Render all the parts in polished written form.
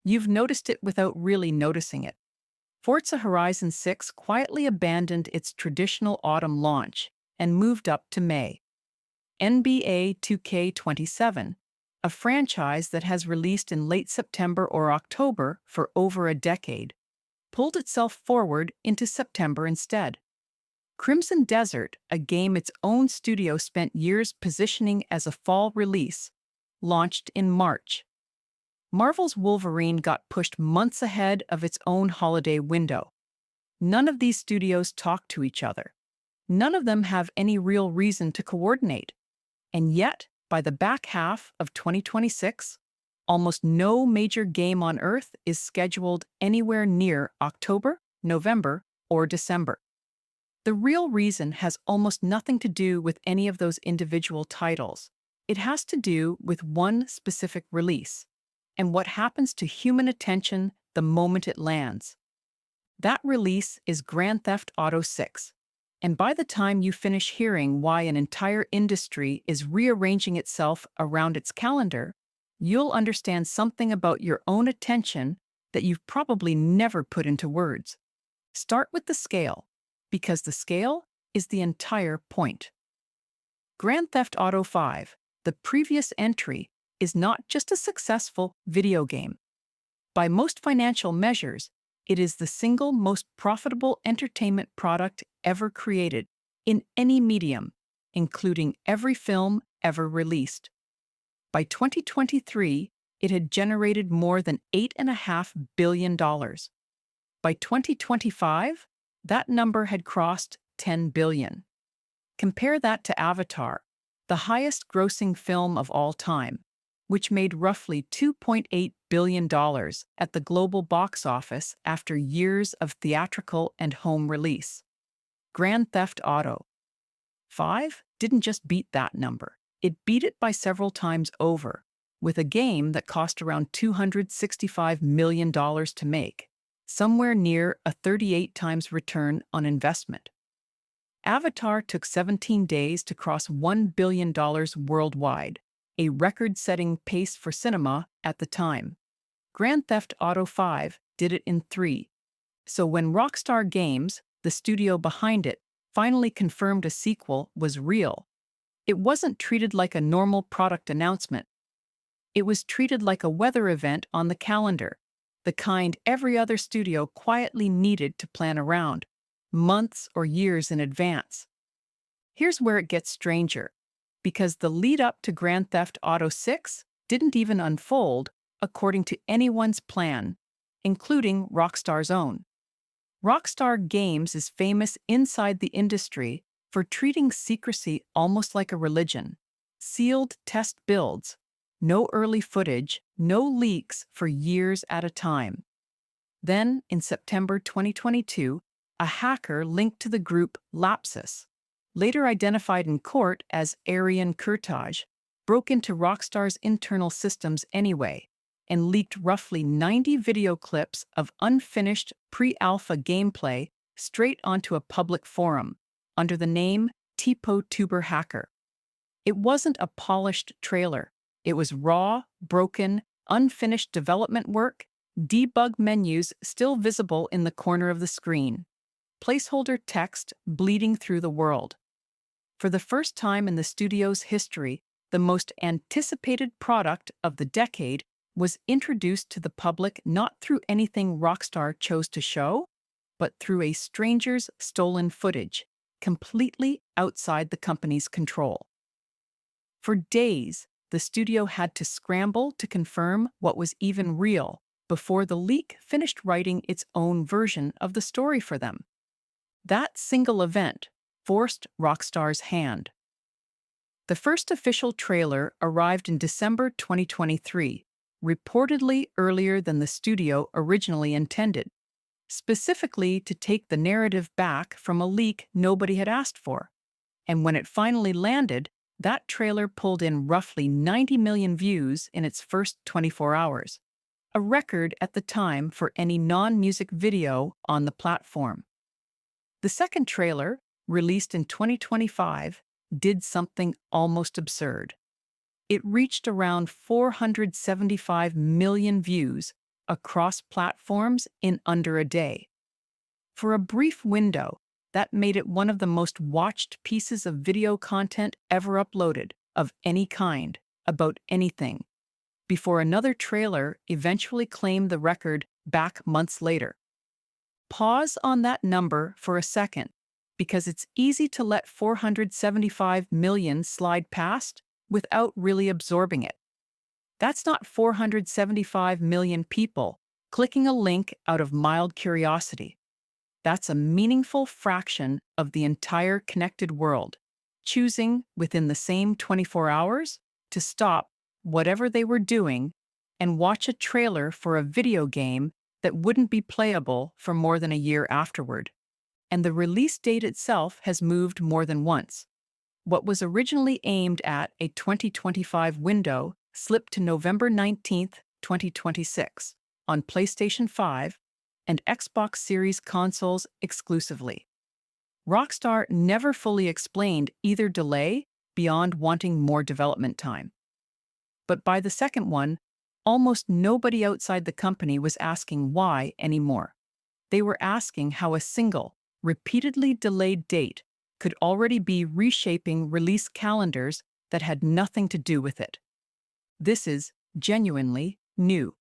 You've noticed it without really noticing it. Forza Horizon 6 quietly abandoned its traditional autumn launch and moved up to May. NBA 2K27, a franchise that has released in late September or October for over a decade, pulled itself forward into September instead. Crimson Desert, a game its own studio spent years positioning as a fall release, launched in March. Marvel's Wolverine got pushed months ahead of its own holiday window. None of these studios talk to each other. None of them have any real reason to coordinate. And yet, by the back half of 2026, almost no major game on Earth is scheduled anywhere near October, November, or December. The real reason has almost nothing to do with any of those individual titles. It has to do with one specific release and what happens to human attention the moment it lands. That release is Grand Theft Auto 6. And by the time you finish hearing why an entire industry is rearranging itself around its calendar, you'll understand something about your own attention that you've probably never put into words. Start with the scale, because the scale is the entire point. Grand Theft Auto 5, the previous entry, is not just a successful video game. By most financial measures, it is the single most profitable entertainment product ever created in any medium, including every film ever released. By 2023, it had generated more than $8.5 billion. By 2025, that number had crossed $10 billion. Compare that to Avatar, the highest-grossing film of all time, which made roughly $2.8 billion at the global box office after years of theatrical and home release. Grand Theft Auto 5 didn't just beat that number. It beat it by several times over, with a game that cost around $265 million to make, somewhere near a 38 times return on investment. Avatar took 17 days to cross $1 billion worldwide, a record-setting pace for cinema at the time. Grand Theft Auto 5 did it in 3. So when Rockstar Games, the studio behind it, finally confirmed a sequel was real, it wasn't treated like a normal product announcement. It was treated like a weather event on the calendar, the kind every other studio quietly needed to plan around, months or years in advance. Here's where it gets stranger, because the lead-up to Grand Theft Auto 6 didn't even unfold according to anyone's plan, including Rockstar's own. Rockstar Games is famous inside the industry for treating secrecy almost like a religion. Sealed test builds, no early footage, no leaks for years at a time. Then, in September 2022, a hacker linked to the group Lapsus, later identified in court as Aryan Kurtage, broke into Rockstar's internal systems anyway and leaked roughly 90 video clips of unfinished pre-alpha gameplay straight onto a public forum under the name TipoTuber Hacker. It wasn't a polished trailer. It was raw, broken, unfinished development work, debug menus still visible in the corner of the screen, placeholder text bleeding through the world. For the first time in the studio's history, the most anticipated product of the decade was introduced to the public not through anything Rockstar chose to show, but through a stranger's stolen footage, completely outside the company's control. For days, the studio had to scramble to confirm what was even real before the leak finished writing its own version of the story for them. That single event forced Rockstar's hand. The first official trailer arrived in December 2023, reportedly earlier than the studio originally intended, specifically to take the narrative back from a leak nobody had asked for. And when it finally landed, that trailer pulled in roughly 90 million views in its first 24 hours, a record at the time for any non-music video on the platform. The second trailer, released in 2025, did something almost absurd. It reached around 475 million views across platforms in under a day. For a brief window, that made it one of the most watched pieces of video content ever uploaded, of any kind, about anything, before another trailer eventually claimed the record back months later. Pause on that number for a second, because it's easy to let 475 million slide past without really absorbing it. That's not 475 million people clicking a link out of mild curiosity. That's a meaningful fraction of the entire connected world, choosing within the same 24 hours to stop whatever they were doing and watch a trailer for a video game that wouldn't be playable for more than a year afterward. And the release date itself has moved more than once. What was originally aimed at a 2025 window slipped to November 19th, 2026, on PlayStation 5 and Xbox Series consoles exclusively. Rockstar never fully explained either delay beyond wanting more development time. But by the second one, almost nobody outside the company was asking why anymore. They were asking how a single, repeatedly delayed date could already be reshaping release calendars that had nothing to do with it. This is genuinely new.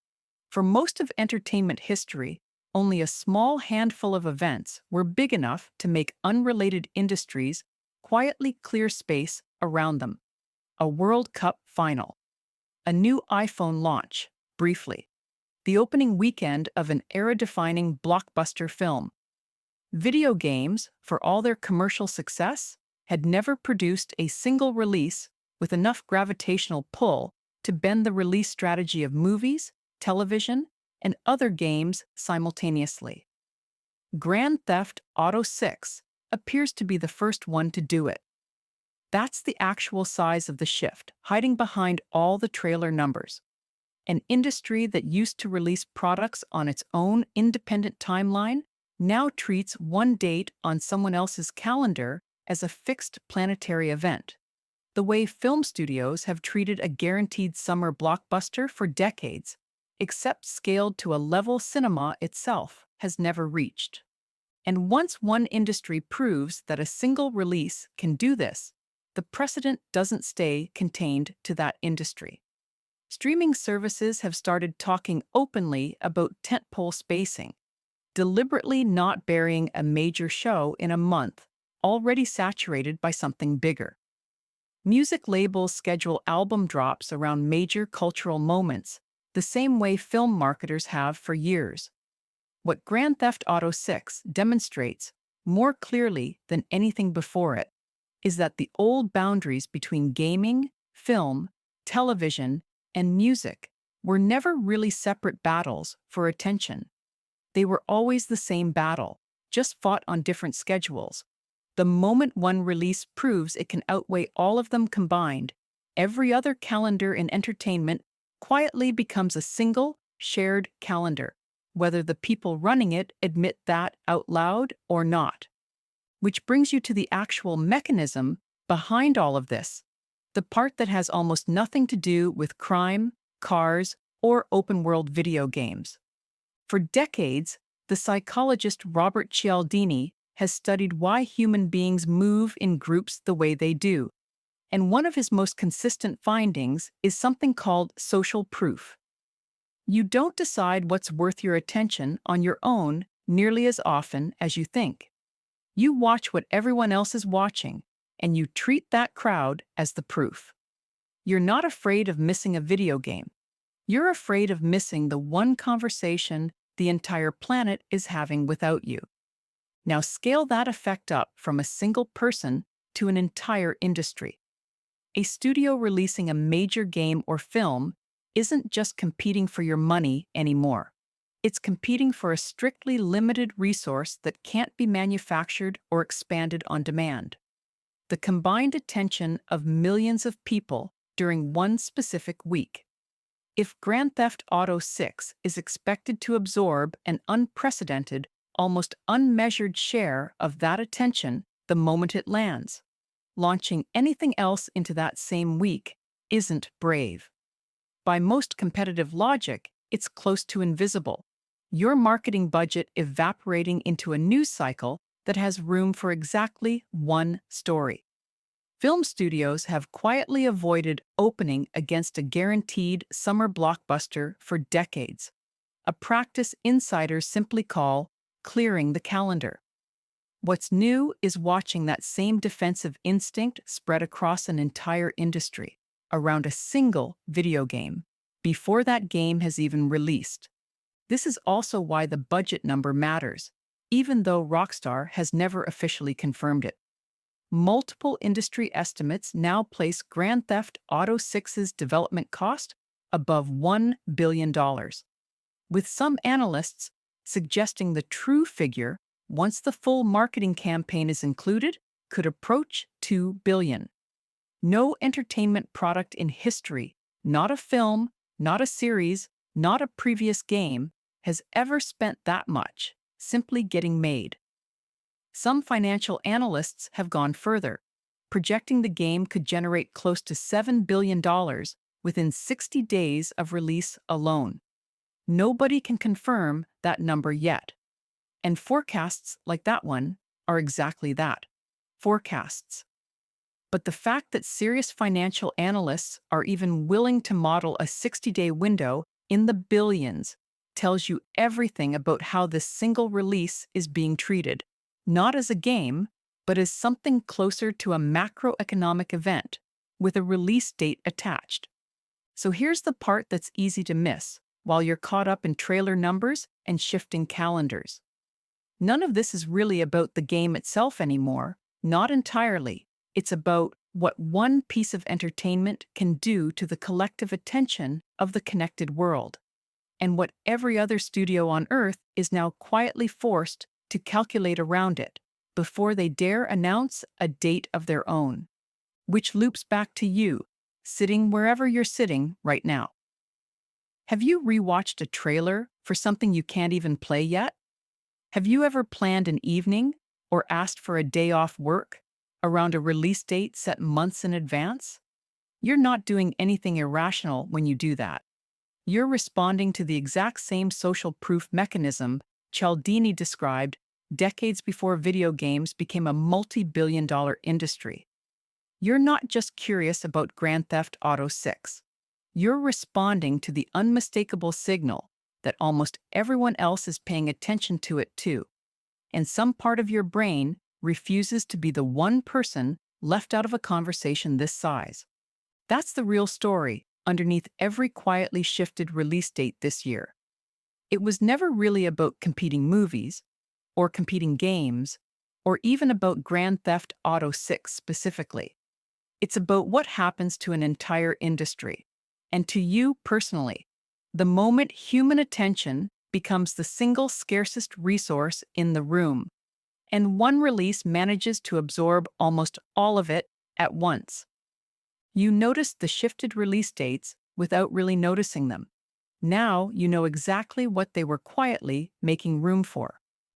For most of entertainment history, only a small handful of events were big enough to make unrelated industries quietly clear space around them. A World Cup final, a new iPhone launch, briefly, the opening weekend of an era-defining blockbuster film. Video games, for all their commercial success, had never produced a single release with enough gravitational pull to bend the release strategy of movies, television, and other games simultaneously. Grand Theft Auto 6 appears to be the first one to do it. That's the actual size of the shift, hiding behind all the trailer numbers. An industry that used to release products on its own independent timeline now treats one date on someone else's calendar as a fixed planetary event, the way film studios have treated a guaranteed summer blockbuster for decades, except scaled to a level cinema itself has never reached. And once one industry proves that a single release can do this, the precedent doesn't stay contained to that industry. Streaming services have started talking openly about tentpole spacing, deliberately not burying a major show in a month already saturated by something bigger. Music labels schedule album drops around major cultural moments, the same way film marketers have for years. What Grand Theft Auto 6 demonstrates, more clearly than anything before it, is that the old boundaries between gaming, film, television, and music were never really separate battles for attention. They were always the same battle, just fought on different schedules. The moment one release proves it can outweigh all of them combined, every other calendar in entertainment quietly becomes a single, shared calendar, whether the people running it admit that out loud or not. Which brings you to the actual mechanism behind all of this, the part that has almost nothing to do with crime, cars, or open-world video games. For decades, the psychologist Robert Cialdini has studied why human beings move in groups the way they do. And one of his most consistent findings is something called social proof. You don't decide what's worth your attention on your own nearly as often as you think. You watch what everyone else is watching, and you treat that crowd as the proof. You're not afraid of missing a video game. You're afraid of missing the one conversation the entire planet is having without you. Now scale that effect up from a single person to an entire industry. A studio releasing a major game or film isn't just competing for your money anymore. It's competing for a strictly limited resource that can't be manufactured or expanded on demand. The combined attention of millions of people during one specific week. If Grand Theft Auto 6 is expected to absorb an unprecedented, almost unmeasured share of that attention the moment it lands, launching anything else into that same week isn't brave. By most competitive logic, it's close to invisible. Your marketing budget evaporating into a news cycle that has room for exactly one story. Film studios have quietly avoided opening against a guaranteed summer blockbuster for decades, a practice insiders simply call clearing the calendar. What's new is watching that same defensive instinct spread across an entire industry around a single video game before that game has even released. This is also why the budget number matters, even though Rockstar has never officially confirmed it. Multiple industry estimates now place Grand Theft Auto 6's development cost above $1 billion, with some analysts suggesting the true figure, once the full marketing campaign is included, could approach $2 billion. No entertainment product in history, not a film, not a series, not a previous game, has ever spent that much simply getting made. Some financial analysts have gone further, projecting the game could generate close to $7 billion within 60 days of release alone. Nobody can confirm that number yet. And forecasts like that one are exactly that, forecasts. But the fact that serious financial analysts are even willing to model a 60-day window in the billions tells you everything about how this single release is being treated, not as a game, but as something closer to a macroeconomic event with a release date attached. So here's the part that's easy to miss while you're caught up in trailer numbers and shifting calendars. None of this is really about the game itself anymore, not entirely. It's about what one piece of entertainment can do to the collective attention of the connected world, and what every other studio on Earth is now quietly forced to calculate around it before they dare announce a date of their own. Which loops back to you, sitting wherever you're sitting right now. Have you rewatched a trailer for something you can't even play yet? Have you ever planned an evening or asked for a day off work around a release date set months in advance? You're not doing anything irrational when you do that. You're responding to the exact same social proof mechanism Cialdini described decades before video games became a multi-billion-dollar industry. You're not just curious about Grand Theft Auto 6. You're responding to the unmistakable signal that almost everyone else is paying attention to it too, and some part of your brain refuses to be the one person left out of a conversation this size. That's the real story underneath every quietly shifted release date this year. It was never really about competing movies, or competing games, or even about Grand Theft Auto 6 specifically. It's about what happens to an entire industry, and to you personally, the moment human attention becomes the single scarcest resource in the room, and one release manages to absorb almost all of it at once. You noticed the shifted release dates without really noticing them. Now you know exactly what they were quietly making room for.